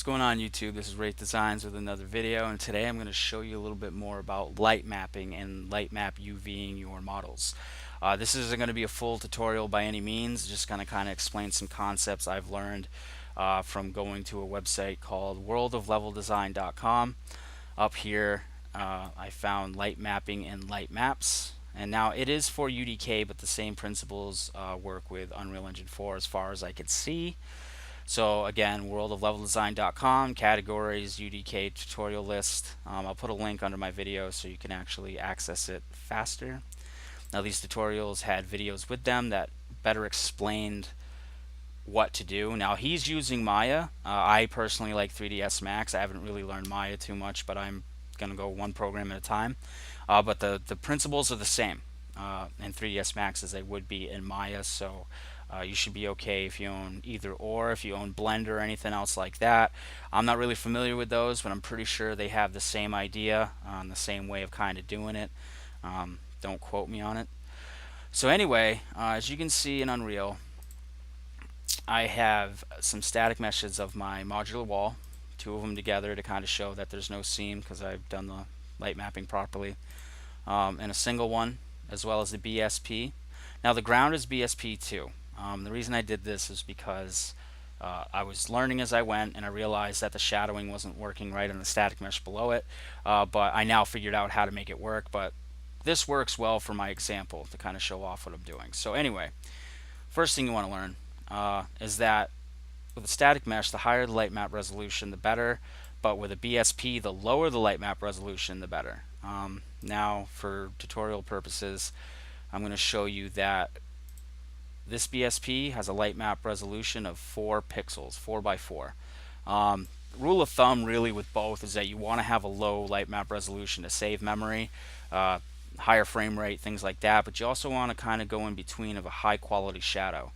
What's going on YouTube? This is Wraith Designs with another video, and today I'm going to show you a little bit more about light mapping and light map UVing your models. This isn't going to be a full tutorial by any means, just going to kind of explain some concepts I've learned from going to a website called worldofleveldesign.com. Up here I found light mapping and light maps, and now it is for UDK, but the same principles work with Unreal Engine 4 as far as I could see. So again, worldofleveldesign.com, categories, UDK tutorial list. I'll put a link under my video so you can actually access it faster. Now these tutorials had videos with them that better explained what to do. Now he's using Maya. I personally like 3ds Max. I haven't really learned Maya too much, but I'm going to go one program at a time. But the principles are the same in 3ds Max as they would be in Maya, so you should be okay if you own either or, if you own Blender or anything else like that. I'm not really familiar with those, but I'm pretty sure they have the same idea, the same way of kind of doing it. Don't quote me on it. So anyway, as you can see in Unreal, I have some static meshes of my modular wall, two of them together to kind of show that there's no seam because I've done the light mapping properly, and a single one, as well as the BSP. Now the ground is BSP too. The reason I did this is because I was learning as I went, and I realized that the shadowing wasn't working right on the static mesh below it, but I now figured out how to make it work. But this works well for my example to kind of show off what I'm doing. So anyway, first thing you want to learn is that with a static mesh, the higher the light map resolution, the better, but with a BSP, the lower the light map resolution, the better. Now for tutorial purposes, I'm going to show you that this BSP has a light map resolution of 4 pixels, 4 by 4. Rule of thumb really with both is that you want to have a low light map resolution to save memory, higher frame rate, things like that, but you also want to kind of go in between of a high quality shadow.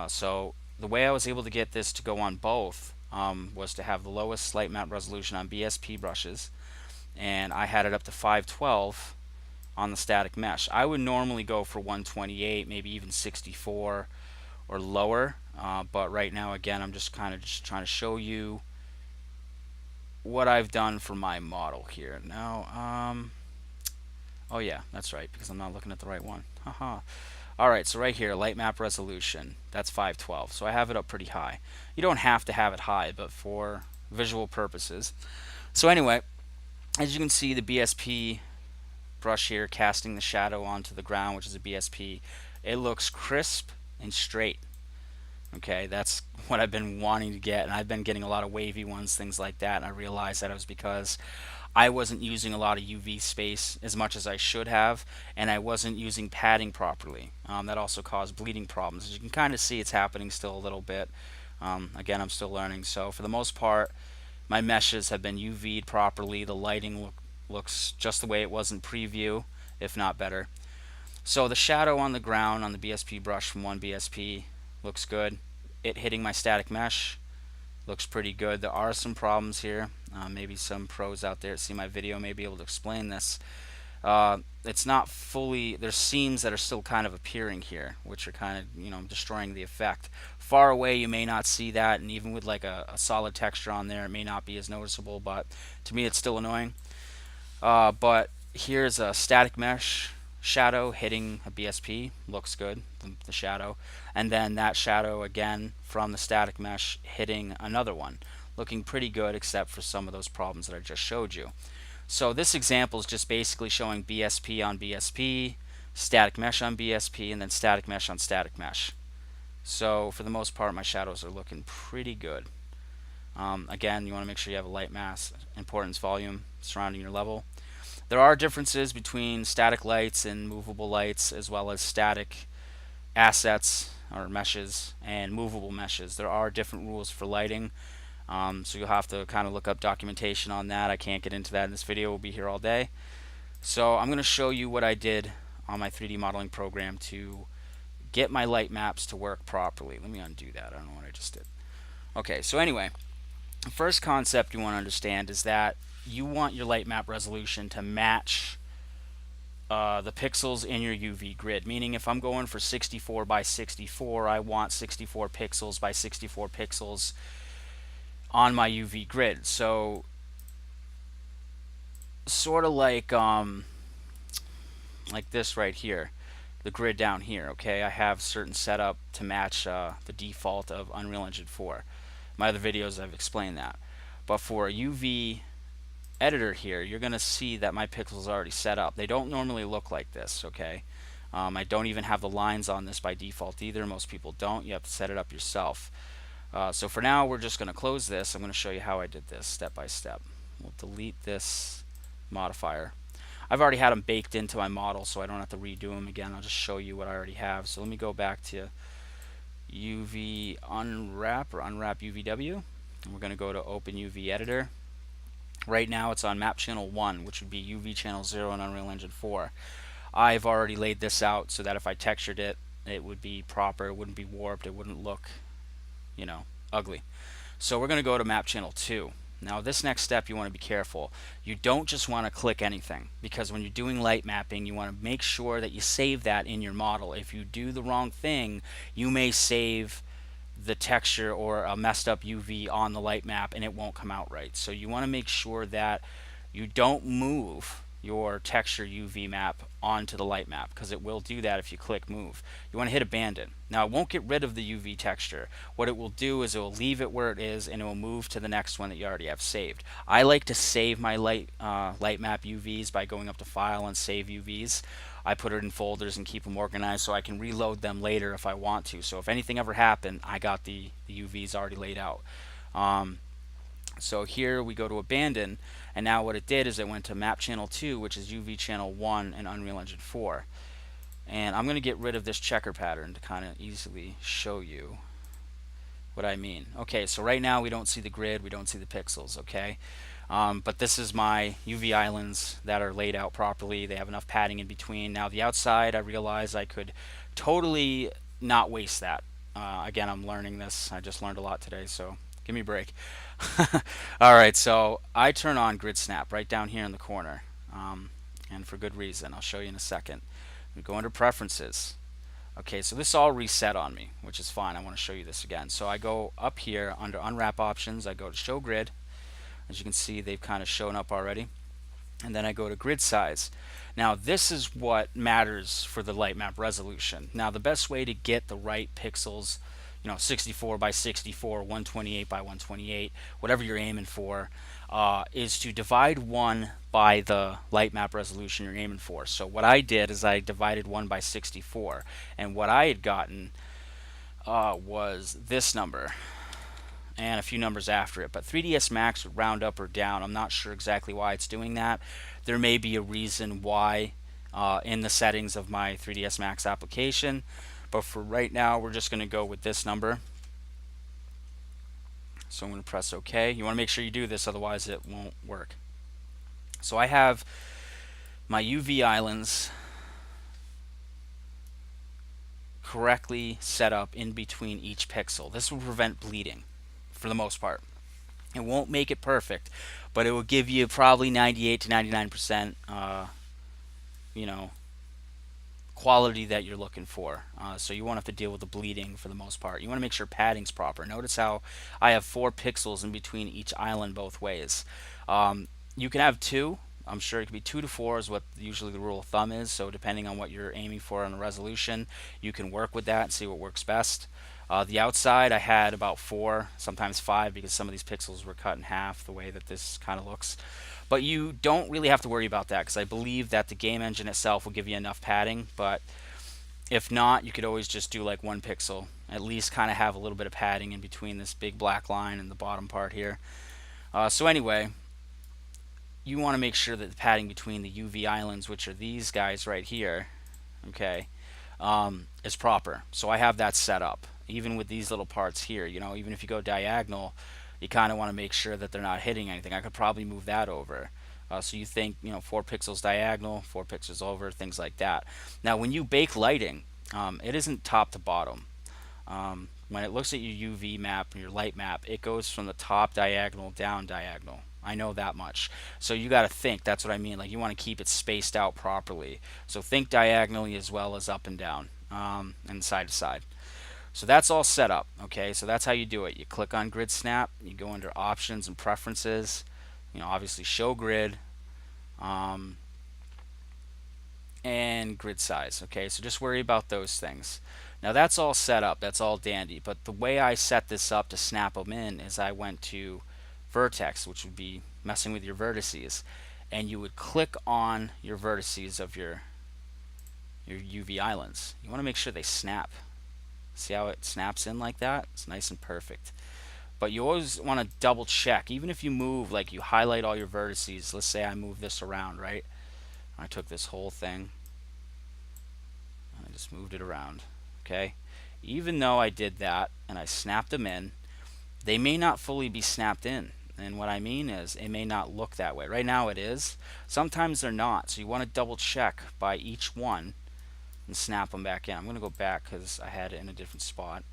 So the way I was able to get this to go on both was to have the lowest light map resolution on BSP brushes, and I had it up to 512 on the static mesh. I would normally go for 128, maybe even 64 or lower, but right now again I'm just kind of trying to show you what I've done for my model here. Now oh yeah, that's right, because I'm not looking at the right one. Haha. Alright, so right here, light map resolution, that's 512, so I have it up pretty high. You don't have to have it high, but for visual purposes. So anyway, as you can see, the BSP brush here casting the shadow onto the ground, which is a BSP, it looks crisp and straight. Okay, that's what I've been wanting to get, and I've been getting a lot of wavy ones, things like that, and I realized that it was because I wasn't using a lot of UV space as much as I should have, and I wasn't using padding properly. That also caused bleeding problems. As you can kind of see, it's happening still a little bit. Again, I'm still learning. So for the most part, my meshes have been UV'd properly. The lighting looks just the way it was in preview, if not better. So the shadow on the ground on the BSP brush from one BSP looks good. It hitting my static mesh looks pretty good. There are some problems here. Maybe some pros out there that see my video may be able to explain this. It's not fully, there's seams that are still kind of appearing here, which are kind of, destroying the effect. Far away you may not see that, and even with like a solid texture on there, it may not be as noticeable, but to me it's still annoying. But here's a static mesh shadow hitting a BSP, looks good, the shadow, and then that shadow again from the static mesh hitting another one, looking pretty good except for some of those problems that I just showed you. So this example is just basically showing BSP on BSP, static mesh on BSP, and then static mesh on static mesh. So for the most part my shadows are looking pretty good. Again, you want to make sure you have a light mass, importance, volume surrounding your level. There are differences between static lights and movable lights, as well as static assets or meshes and movable meshes. There are different rules for lighting, so you'll have to kind of look up documentation on that. I can't get into that in this video. We'll be here all day. So I'm going to show you what I did on my 3D modeling program to get my light maps to work properly. Let me undo that. I don't know what I just did. Okay, so anyway, the first concept you want to understand is that you want your light map resolution to match the pixels in your UV grid, meaning if I'm going for 64 by 64, I want 64 pixels by 64 pixels on my UV grid. So sort of like this right here, the grid down here. Okay, I have certain setup to match the default of Unreal Engine 4. My other videos I've explained that. But for a UV editor here, you're going to see that my pixels are already set up. They don't normally look like this, okay? I don't even have the lines on this by default either. Most people don't. You have to set it up yourself. So for now, we're just going to close this. I'm going to show you how I did this step by step. We'll delete this modifier. I've already had them baked into my model, so I don't have to redo them again. I'll just show you what I already have. So let me go back to UV Unwrap or Unwrap UVW. And we're going to go to Open UV Editor. Right now it's on map channel 1, which would be UV channel 0 in Unreal Engine 4. I've already laid this out so that if I textured it, it would be proper, it wouldn't be warped, it wouldn't look, you know, ugly. So we're going to go to map channel 2. Now this next step, you want to be careful. You don't just want to click anything, because when you're doing light mapping, you want to make sure that you save that in your model. If you do the wrong thing, you may save the texture or a messed up UV on the light map and it won't come out right. So you want to make sure that you don't move your texture UV map onto the light map, because it will do that if you click move. You want to hit abandon. Now it won't get rid of the UV texture. What it will do is it will leave it where it is and it will move to the next one that you already have saved. I like to save my light map UVs by going up to file and save UVs. I put it in folders and keep them organized so I can reload them later if I want to. So if anything ever happened, I got the UVs already laid out. So here we go to abandon, and now what it did is it went to map channel 2, which is UV channel 1 in Unreal Engine 4. And I'm going to get rid of this checker pattern to kind of easily show you what I mean. Okay, so right now we don't see the grid, we don't see the pixels, okay? But this is my UV islands that are laid out properly. They have enough padding in between. Now the outside, I realize I could totally not waste that. Again, I'm learning this. I just learned a lot today, so give me a break. Alright, so I turn on grid snap right down here in the corner, and for good reason. I'll show you in a second. We go under preferences. Okay, so this all reset on me, which is fine. I want to show you this again. So I go up here under unwrap options, I go to show grid. As you can see, they've kind of shown up already. And then I go to grid size. Now this is what matters for the light map resolution. Now the best way to get the right pixels, 64 by 64, 128 by 128, whatever you're aiming for, is to divide 1 by the light map resolution you're aiming for. So what I did is I divided 1 by 64, and what I had gotten was this number and a few numbers after it. But 3ds Max would round up or down. I'm not sure exactly why it's doing that. There may be a reason why in the settings of my 3ds Max application, but for right now we're just going to go with this number. So I'm going to press OK. You want to make sure you do this, otherwise it won't work. So I have my UV islands correctly set up in between each pixel. This will prevent bleeding for the most part. It won't make it perfect, but it will give you probably 98 to 99% quality that you're looking for. So you won't have to deal with the bleeding for the most part. You want to make sure padding's proper. Notice how I have 4 pixels in between each island both ways. You can have 2. I'm sure it could be 2 to 4 is what usually the rule of thumb is. So depending on what you're aiming for on the resolution, you can work with that and see what works best. The outside I had about 4, sometimes 5, because some of these pixels were cut in half the way that this kind of looks. But you don't really have to worry about that, because I believe that the game engine itself will give you enough padding. But if not, you could always just do like 1 pixel, at least kind of have a little bit of padding in between this big black line and the bottom part here. So anyway, you want to make sure that the padding between the UV islands, which are these guys right here, okay, is proper. So I have that set up. Even with these little parts here, even if you go diagonal, you kind of want to make sure that they're not hitting anything. I could probably move that over. So you think, 4 pixels diagonal, 4 pixels over, things like that. Now, when you bake lighting, it isn't top to bottom. When it looks at your UV map and your light map, it goes from the top diagonal down diagonal. I know that much. So you got to think. That's what I mean. Like, you want to keep it spaced out properly. So think diagonally as well as up and down and side to side. So that's all set up. Okay, so that's how you do it. You click on grid snap, you go under options and preferences, obviously show grid, um, and grid size. Okay, so just worry about those things. Now that's all set up, that's all dandy, but the way I set this up to snap them in is I went to vertex, which would be messing with your vertices, and you would click on your vertices of your UV islands. You want to make sure they snap. See how it snaps in like that? It's nice and perfect. But you always want to double check, even if you move, like you highlight all your vertices. Let's say I move this around, right? I took this whole thing, I just moved it around. Okay, even though I did that and I snapped them in, they may not fully be snapped in. And what I mean is it may not look that way. Right now it is. Sometimes they're not. So you want to double check by each one and snap them back in. I'm going to go back because I had it in a different spot.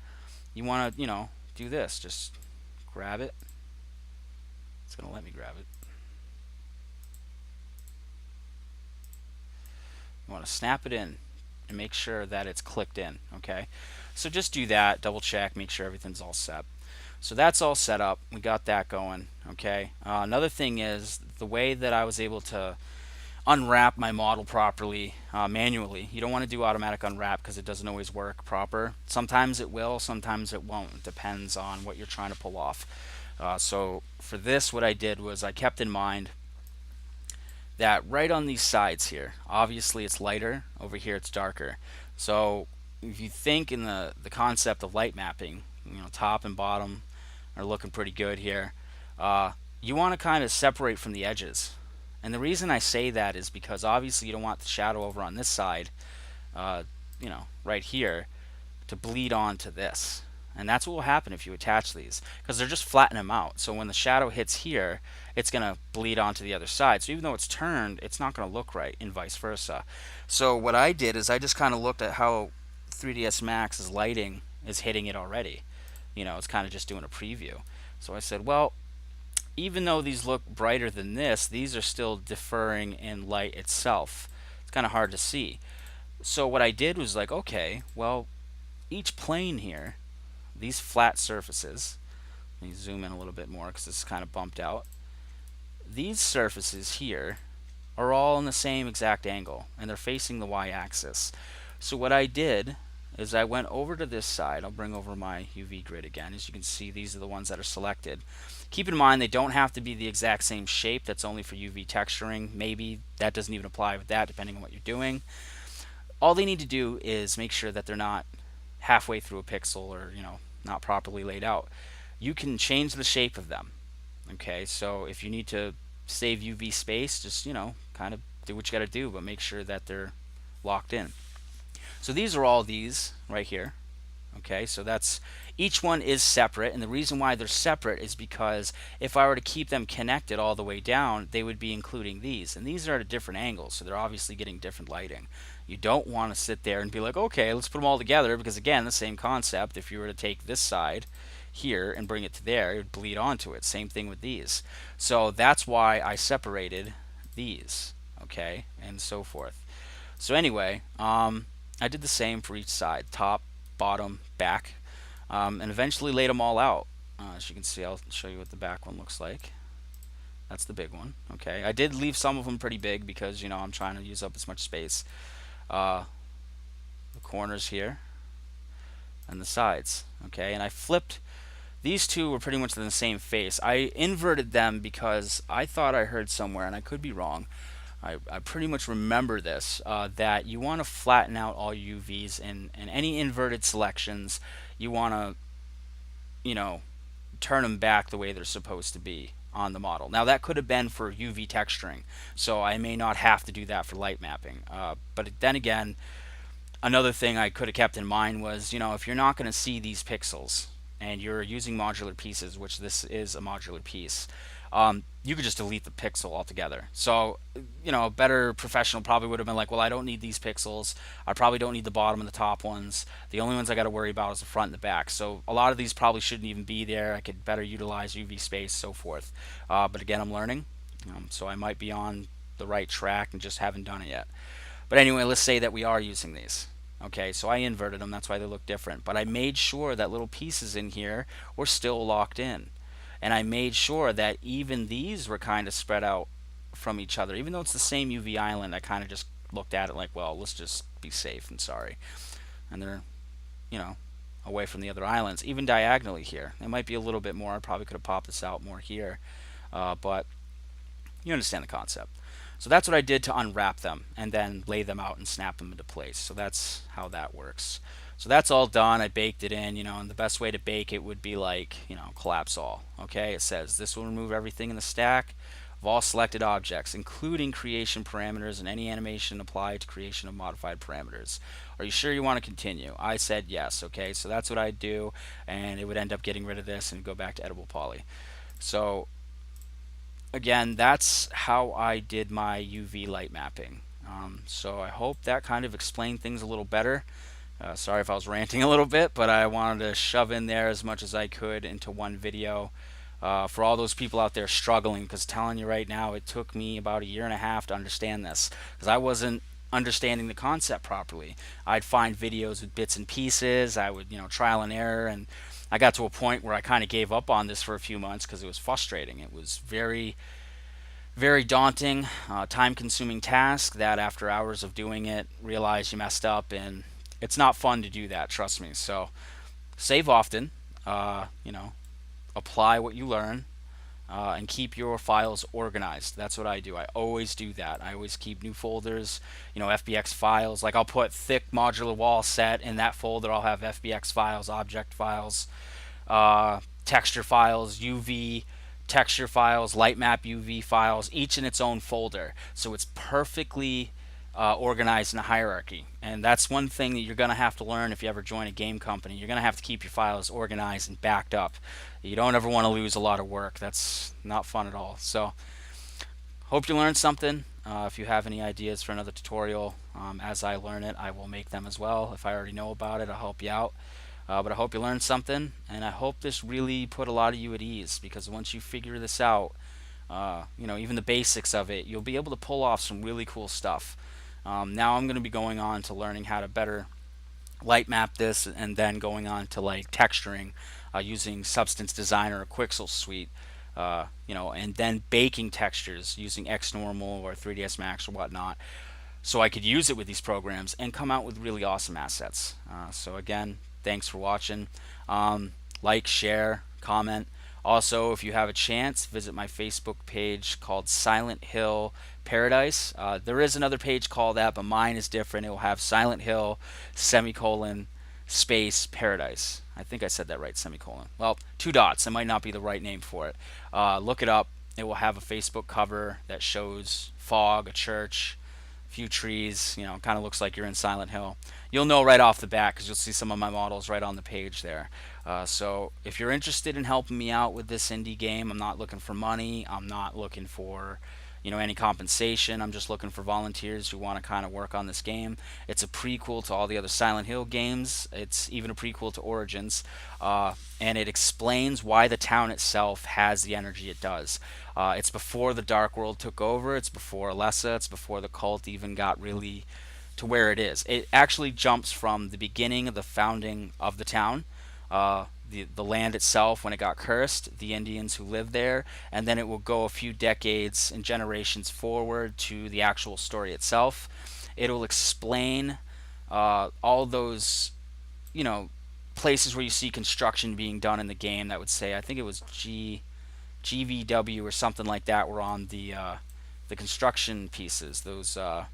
You want to, do this. Just grab it. It's going to let me grab it. You want to snap it in and make sure that it's clicked in. Okay, so just do that, double check, make sure everything's all set. So that's all set up. We got that going. Okay, another thing is the way that I was able to unwrap my model properly manually. You don't want to do automatic unwrap because it doesn't always work proper. Sometimes it will, sometimes it won't. It depends on what you're trying to pull off. So for this, what I did was I kept in mind that right on these sides here, obviously it's lighter, over here it's darker. So if you think in the concept of light mapping, top and bottom are looking pretty good here. You want to kind of separate from the edges. And the reason I say that is because obviously you don't want the shadow over on this side, right here, to bleed onto this. And that's what will happen if you attach these, because they're just flattening them out. So when the shadow hits here, it's going to bleed onto the other side. So even though it's turned, it's not going to look right, and vice versa. So what I did is I just kind of looked at how 3ds Max's lighting is hitting it already. It's kind of just doing a preview. So I said, well, even though these look brighter than this, these are still differing in light itself. It's kind of hard to see. So what I did was like, okay, well, each plane here, these flat surfaces, let me zoom in a little bit more because it's kind of bumped out. These surfaces here are all in the same exact angle and they're facing the y-axis. So what I did is I went over to this side. I'll bring over my UV grid again. As you can see, these are the ones that are selected. Keep in mind they don't have to be the exact same shape. That's only for UV texturing. Maybe that doesn't even apply with that depending on what you're doing. All they need to do is make sure that they're not halfway through a pixel or not properly laid out. You can change the shape of them. Okay, so if you need to save UV space, just kind of do what you got to do, but make sure that they're locked in. So these are all these right here. Okay, so that's each one is separate, and the reason why they're separate is because if I were to keep them connected all the way down, they would be including these, and these are at a different angle, so they're obviously getting different lighting. You don't want to sit there and be like, okay, let's put them all together, because again, the same concept. If you were to take this side here and bring it to there, it would bleed onto it. Same thing with these. So that's why I separated these, okay, and so forth. So anyway, I did the same for each side, top, bottom, back, and eventually laid them all out. As you can see, I'll show you what the back one looks like. That's the big one. Okay, I did leave some of them pretty big because I'm trying to use up as much space. The corners here and the sides. Okay, and I flipped. These two were pretty much in the same face. I inverted them because I thought I heard somewhere, and I could be wrong. I pretty much remember this, that you want to flatten out all UVs and any inverted selections. You want to, turn them back the way they're supposed to be on the model. Now that could have been for UV texturing, so I may not have to do that for light mapping. But then again, another thing I could have kept in mind was, if you're not going to see these pixels and you're using modular pieces, which this is a modular piece, you could just delete the pixel altogether. So, a better professional probably would have been like, well, I don't need these pixels. I probably don't need the bottom and the top ones. The only ones I got to worry about is the front and the back. So a lot of these probably shouldn't even be there. I could better utilize UV space, so forth. But again, I'm learning. So I might be on the right track and just haven't done it yet. But anyway, let's say that we are using these. Okay, so I inverted them. That's why they look different. But I made sure that little pieces in here were still locked in. And I made sure that even these were kind of spread out from each other. Even though it's the same UV island, I kind of just looked at it like, well, let's just be safe and sorry. And they're, you know, away from the other islands. Even diagonally here. It might be a little bit more. I probably could have popped this out more here. But you understand the concept. So that's what I did to unwrap them and then lay them out and snap them into place. So that's how that works. So that's all done. I baked it in, and the best way to bake it would be like, collapse all. Okay, it says this will remove everything in the stack of all selected objects, including creation parameters and any animation applied to creation of modified parameters. Are you sure you want to continue? I said yes. Okay, so that's what I'd do, and it would end up getting rid of this and go back to editable poly. So again, that's how I did my UV light mapping. So I hope that kind of explained things a little better. Sorry if I was ranting a little bit, but I wanted to shove in there as much as I could into one video. For all those people out there struggling, because telling you right now, it took me about 1.5 years to understand this, because I wasn't understanding the concept properly. I'd find videos with bits and pieces. I would, trial and error, and I got to a point where I kind of gave up on this for a few months because it was frustrating. It was very, very daunting, time-consuming task that after hours of doing it, realize you messed up, and it's not fun to do that. Trust me. So save often. Apply what you learn. And keep your files organized. That's what I do. I always do that. I always keep new folders, FBX files. Like I'll put thick modular wall set in that folder. I'll have FBX files, object files, texture files, UV texture files, lightmap UV files, each in its own folder. So it's perfectly organized in a hierarchy. And that's one thing that you're going to have to learn if you ever join a game company. You're going to have to keep your files organized and backed up. You don't ever want to lose a lot of work. That's not fun at all. So hope you learned something. If you have any ideas for another tutorial, as I learn it, I will make them as well. If I already know about it, I'll help you out. But I hope you learned something, and I hope this really put a lot of you at ease, because once you figure this out, even the basics of it, you'll be able to pull off some really cool stuff. Now I'm going to be going on to learning how to better light map this, and then going on to like texturing using Substance Designer or Quixel Suite, and then baking textures using XNormal or 3ds Max or whatnot, so I could use it with these programs and come out with really awesome assets. So again, thanks for watching. Like, share, comment. Also, if you have a chance, visit my Facebook page called Silent Hill Paradise. There is another page called that, but mine is different. It will have Silent Hill, semicolon, space, Paradise. I think I said that right, semicolon. Well, 2 dots. It might not be the right name for it. Look it up. It will have a Facebook cover that shows fog, a church, a few trees. Kind of looks like you're in Silent Hill. You'll know right off the bat because you'll see some of my models right on the page there. So if you're interested in helping me out with this indie game, I'm not looking for money. I'm not looking for any compensation. I'm just looking for volunteers who want to kind of work on this game. It's a prequel to all the other Silent Hill games. It's even a prequel to Origins, and it explains why the town itself has the energy it does. It's before the Dark World took over. It's before Alessa. It's before the cult even got really to where it is. It actually jumps from the beginning of the founding of the town, the land itself when it got cursed, the Indians who lived there, and then it will go a few decades and generations forward to the actual story itself. It'll explain all those, places where you see construction being done in the game that would say, I think it was GVW or something like that, were on the construction pieces, those, at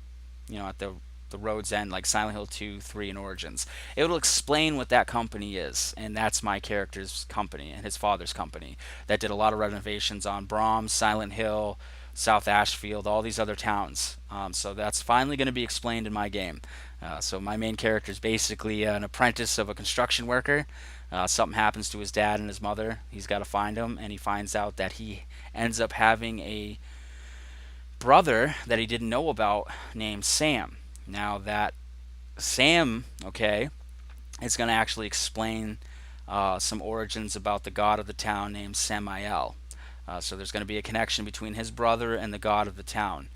the road's end, like Silent Hill 2, 3, and Origins. It'll explain what that company is, and that's my character's company and his father's company that did a lot of renovations on Brahms, Silent Hill, South Ashfield, all these other towns. So that's finally going to be explained in my game. So my main character is basically an apprentice of a construction worker. Something happens to his dad and his mother. He's got to find them, and he finds out that he ends up having a brother that he didn't know about named Sam. Now that Sam, is going to actually explain some origins about the god of the town named Samael. So there's going to be a connection between his brother and the god of the town.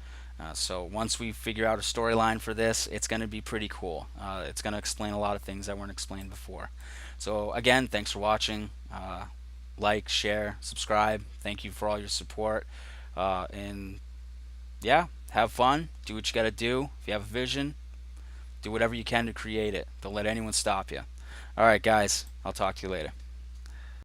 So once we figure out a storyline for this, it's going to be pretty cool. It's going to explain a lot of things that weren't explained before. So again, thanks for watching. Like, share, subscribe. Thank you for all your support. And yeah, have fun. Do what you got to do. If you have a vision, do whatever you can to create it. Don't let anyone stop you. All right, guys. I'll talk to you later.